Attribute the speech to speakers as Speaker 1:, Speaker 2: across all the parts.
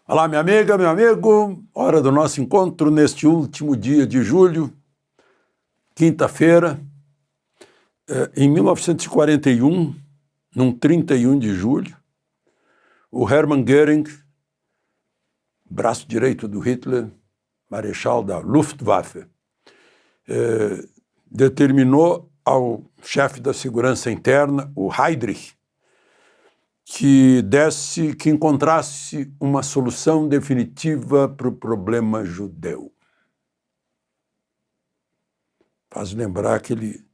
Speaker 1: Olá, minha amiga, meu amigo, hora do nosso encontro neste último dia de julho, quinta-feira, em 1941, num 31 de julho, o Hermann Göring, braço direito do Hitler, marechal da Luftwaffe, determinou ao chefe da segurança interna, o Heydrich, que encontrasse uma solução definitiva para o problema judeu. Faz lembrar aquele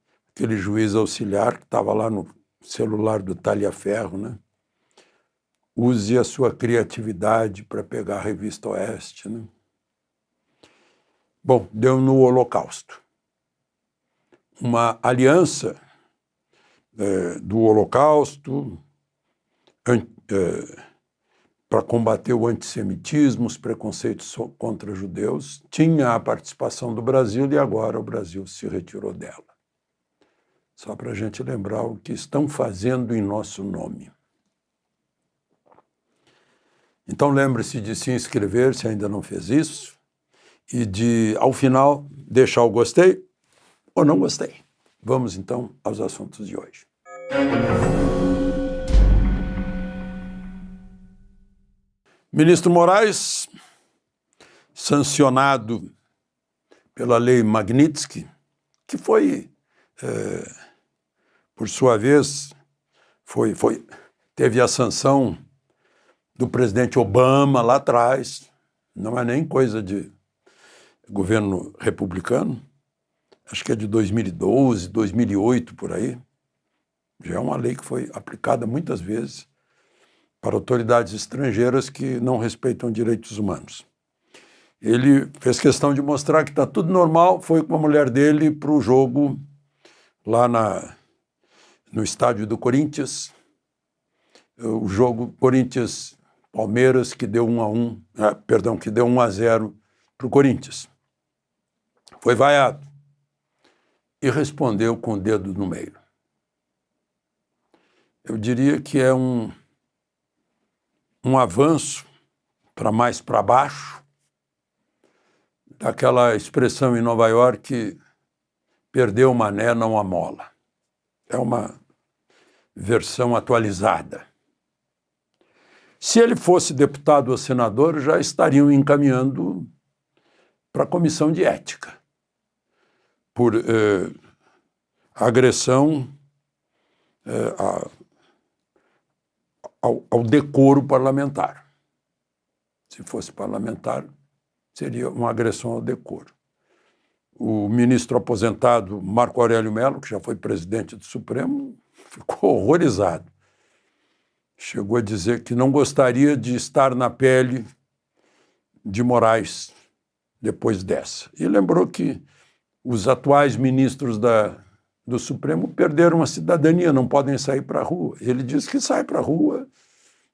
Speaker 1: juiz auxiliar que estava lá no celular do Talhaferro, né? Use a sua criatividade para pegar a revista Oeste, né? Bom, deu no Holocausto. Uma aliança do Holocausto para combater o antissemitismo, os preconceitos contra judeus, tinha a participação do Brasil e agora o Brasil se retirou dela. Só para a gente lembrar o que estão fazendo em nosso nome. Então lembre-se de se inscrever se ainda não fez isso e de, ao final, deixar o gostei ou não gostei. Vamos então aos assuntos de hoje. Ministro Moraes, sancionado pela lei Magnitsky, que foi, por sua vez, teve a sanção do presidente Obama lá atrás, não é nem coisa de governo republicano, acho que é de 2012, 2008, por aí. Já é uma lei que foi aplicada muitas vezes para autoridades estrangeiras que não respeitam direitos humanos. Ele fez questão de mostrar que está tudo normal, foi com a mulher dele para o jogo lá no estádio do Corinthians, o jogo Corinthians-Palmeiras, que deu 1-0 para o Corinthians. Foi vaiado e respondeu com o dedo no meio. Eu diria que é um avanço mais para baixo daquela expressão em Nova York, perdeu o mané, não a mola. É uma versão atualizada. Se ele fosse deputado ou senador, já estariam encaminhando para a comissão de ética por agressão ao decoro parlamentar. Se fosse parlamentar, seria uma agressão ao decoro. O ministro aposentado Marco Aurélio Mello, que já foi presidente do Supremo, ficou horrorizado. Chegou a dizer que não gostaria de estar na pele de Moraes depois dessa. E lembrou que os atuais ministros do Supremo perderam a cidadania, não podem sair para a rua. Ele disse que sai para a rua,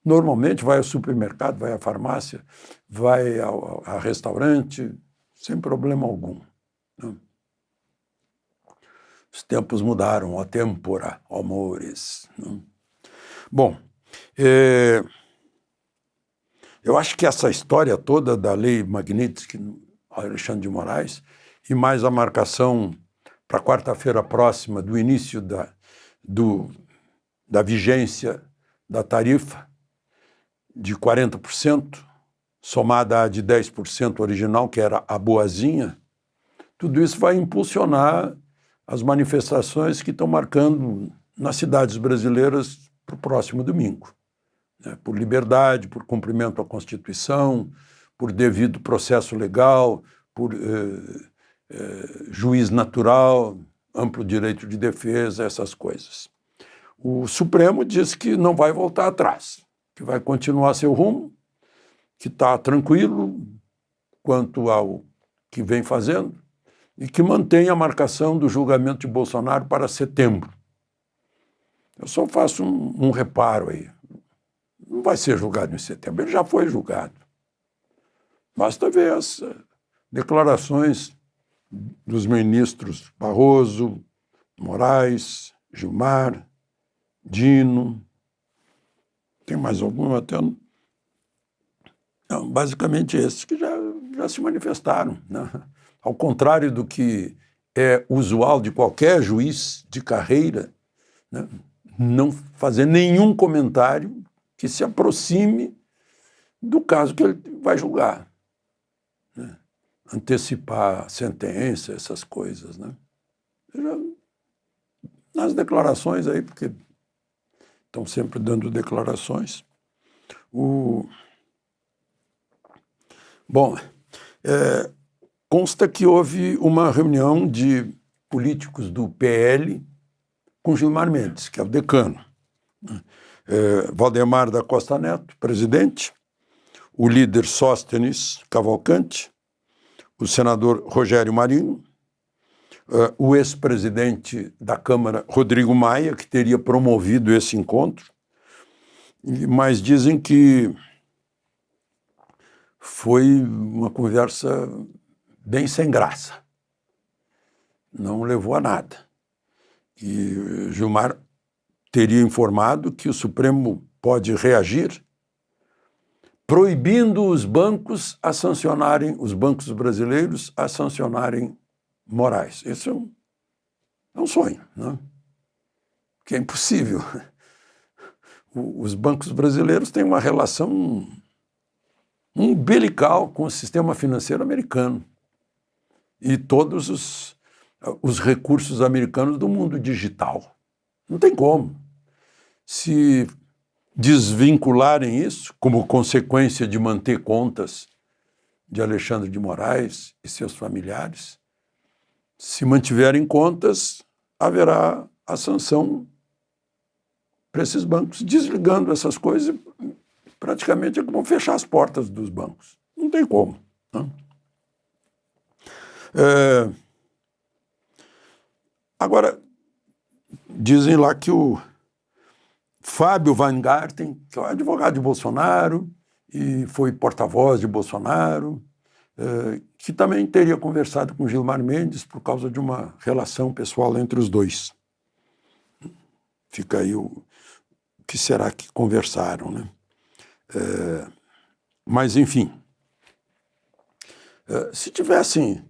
Speaker 1: normalmente vai ao supermercado, vai à farmácia, vai ao restaurante, sem problema algum. Os tempos mudaram, ó tempora, ó amores. Bom, eu acho que essa história toda da lei Magnitsky, Alexandre de Moraes, e mais a marcação para quarta-feira próxima do início da vigência da tarifa de 40%, somada à de 10% original, que era a boazinha, tudo isso vai impulsionar as manifestações que estão marcando nas cidades brasileiras para o próximo domingo, né? Por liberdade, por cumprimento à Constituição, por devido processo legal, por juiz natural, amplo direito de defesa, essas coisas. O Supremo diz que não vai voltar atrás, que vai continuar seu rumo, que está tranquilo quanto ao que vem fazendo e que mantém a marcação do julgamento de Bolsonaro para setembro. Eu só faço um reparo aí. Não vai ser julgado em setembro, ele já foi julgado. Basta ver as declarações dos ministros Barroso, Moraes, Gilmar, Dino, tem mais algum até? Não, basicamente esses que já se manifestaram, né? Ao contrário do que é usual de qualquer juiz de carreira, né? Não fazer nenhum comentário que se aproxime do caso que ele vai julgar, né? Antecipar a sentença, essas coisas, né? Nas declarações aí, porque estão sempre dando declarações. Bom, consta que houve uma reunião de políticos do PL com Gilmar Mendes, que é o decano. Valdemar da Costa Neto, presidente, o líder Sóstenes Cavalcante, o senador Rogério Marinho, o ex-presidente da Câmara, Rodrigo Maia, que teria promovido esse encontro, mas dizem que foi uma conversa bem sem graça. Não levou a nada. E Gilmar teria informado que o Supremo pode reagir proibindo os bancos a sancionarem, os bancos brasileiros a sancionarem Moraes. Isso é um sonho, né? Que é impossível. Os bancos brasileiros têm uma relação umbilical com o sistema financeiro americano e todos os recursos americanos do mundo digital. Não tem como. Se desvincularem isso, como consequência de manter contas de Alexandre de Moraes e seus familiares, se mantiverem contas, haverá a sanção para esses bancos, desligando essas coisas, praticamente é como fechar as portas dos bancos. Não tem como, né? Agora, dizem lá que o Fábio Weingarten, que é o advogado de Bolsonaro e foi porta-voz de Bolsonaro, que também teria conversado com Gilmar Mendes por causa de uma relação pessoal entre os dois. Fica aí o que será que conversaram, né? Mas, enfim, se tivessem,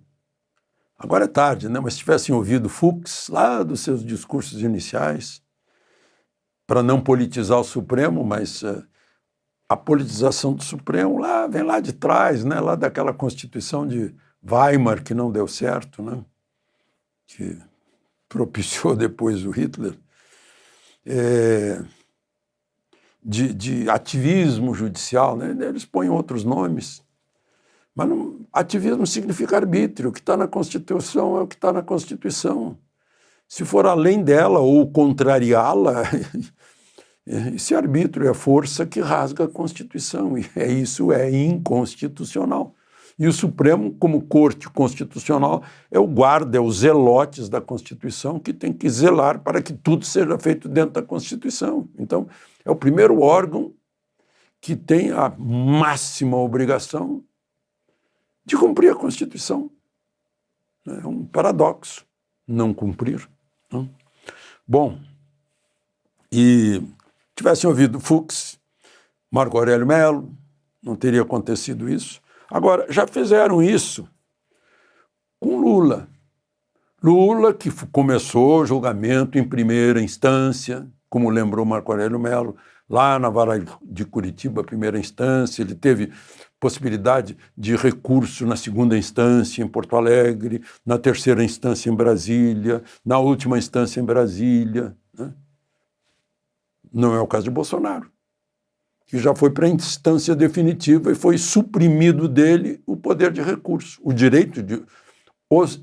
Speaker 1: agora é tarde, né? Mas se tivessem ouvido Fux lá dos seus discursos iniciais, para não politizar o Supremo, mas a politização do Supremo vem lá de trás, né? Lá daquela Constituição de Weimar que não deu certo, né? Que propiciou depois o Hitler, de ativismo judicial, né? Eles põem outros nomes, mas não, ativismo significa arbítrio. O que está na Constituição é o que está na Constituição. Se for além dela ou contrariá-la, esse arbítrio é a força que rasga a Constituição, e isso é inconstitucional. E o Supremo, como corte constitucional, é o guarda, é os zelotes da Constituição que tem que zelar para que tudo seja feito dentro da Constituição. Então, é o primeiro órgão que tem a máxima obrigação de cumprir a Constituição. É um paradoxo não cumprir, não? Bom, e tivessem ouvido Fux, Marco Aurélio Mello, não teria acontecido isso. Agora, já fizeram isso com Lula. Lula, que começou o julgamento em primeira instância, como lembrou Marco Aurélio Mello, lá na Vara de Curitiba, primeira instância, ele teve possibilidade de recurso na segunda instância em Porto Alegre, na terceira instância em Brasília, na última instância em Brasília, né? Não é o caso de Bolsonaro, que já foi para a instância definitiva e foi suprimido dele o poder de recurso, os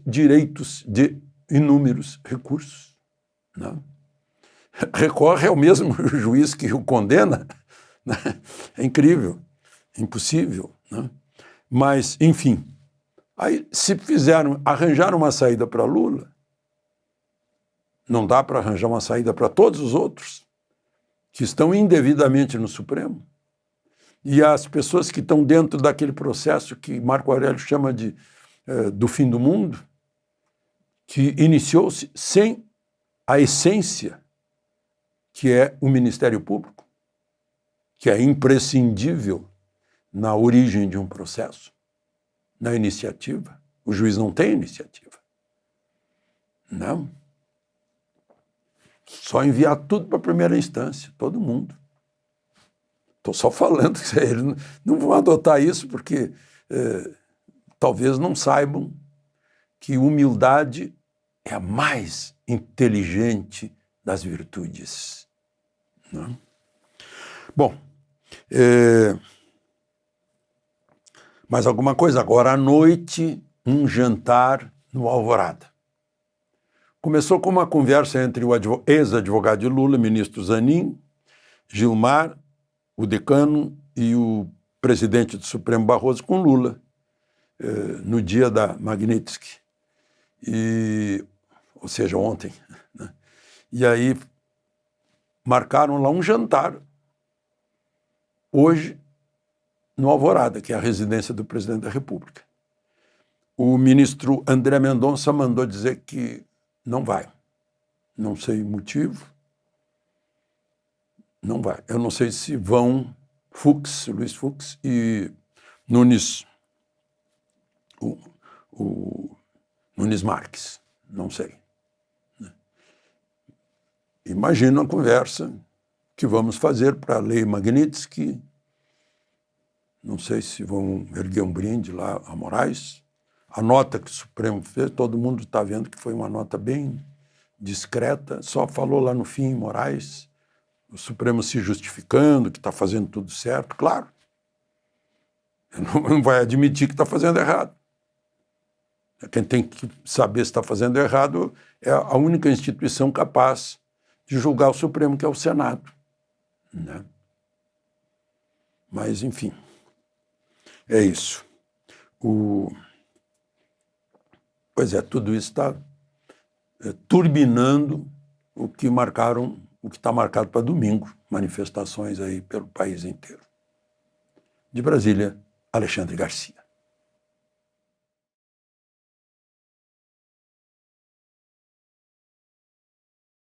Speaker 1: direitos de inúmeros recursos, né? Recorre ao mesmo juiz que o condena, né? É incrível, é impossível, né? Mas, enfim, aí se arranjaram uma saída para Lula, não dá para arranjar uma saída para todos os outros que estão indevidamente no Supremo, e as pessoas que estão dentro daquele processo que Marco Aurélio chama de do fim do mundo, que iniciou-se sem a essência, que é o Ministério Público, que é imprescindível na origem de um processo, na iniciativa. O juiz não tem iniciativa. Não. Só enviar tudo para a primeira instância, todo mundo. Estou só falando que eles não vão adotar isso porque talvez não saibam que humildade é a mais inteligente das virtudes. Não? Bom, mais alguma coisa? Agora à noite, um jantar no Alvorada. Começou com uma conversa entre o ex-advogado de Lula, ministro Zanin, Gilmar, o decano e o presidente do Supremo Barroso com Lula, no dia da Magnitsky, ou seja, ontem. Né? E aí marcaram lá um jantar, hoje, no Alvorada, que é a residência do presidente da República. O ministro André Mendonça mandou dizer que não vai. Não sei o motivo. Não vai. Eu não sei se vão Luiz Fux e Nunes, o Nunes Marques. Não sei. Imagino a conversa que vamos fazer para a Lei Magnitsky. Não sei se vão erguer um brinde lá a Moraes. A nota que o Supremo fez, todo mundo está vendo que foi uma nota bem discreta, só falou lá no fim Moraes, o Supremo se justificando, que está fazendo tudo certo, claro. Não vai admitir que está fazendo errado. Quem tem que saber se está fazendo errado é a única instituição capaz de julgar o Supremo, que é o Senado. Né? Mas, enfim, é isso. Pois é, tudo isso está turbinando o que está marcado para domingo, manifestações aí pelo país inteiro. De Brasília, Alexandre Garcia.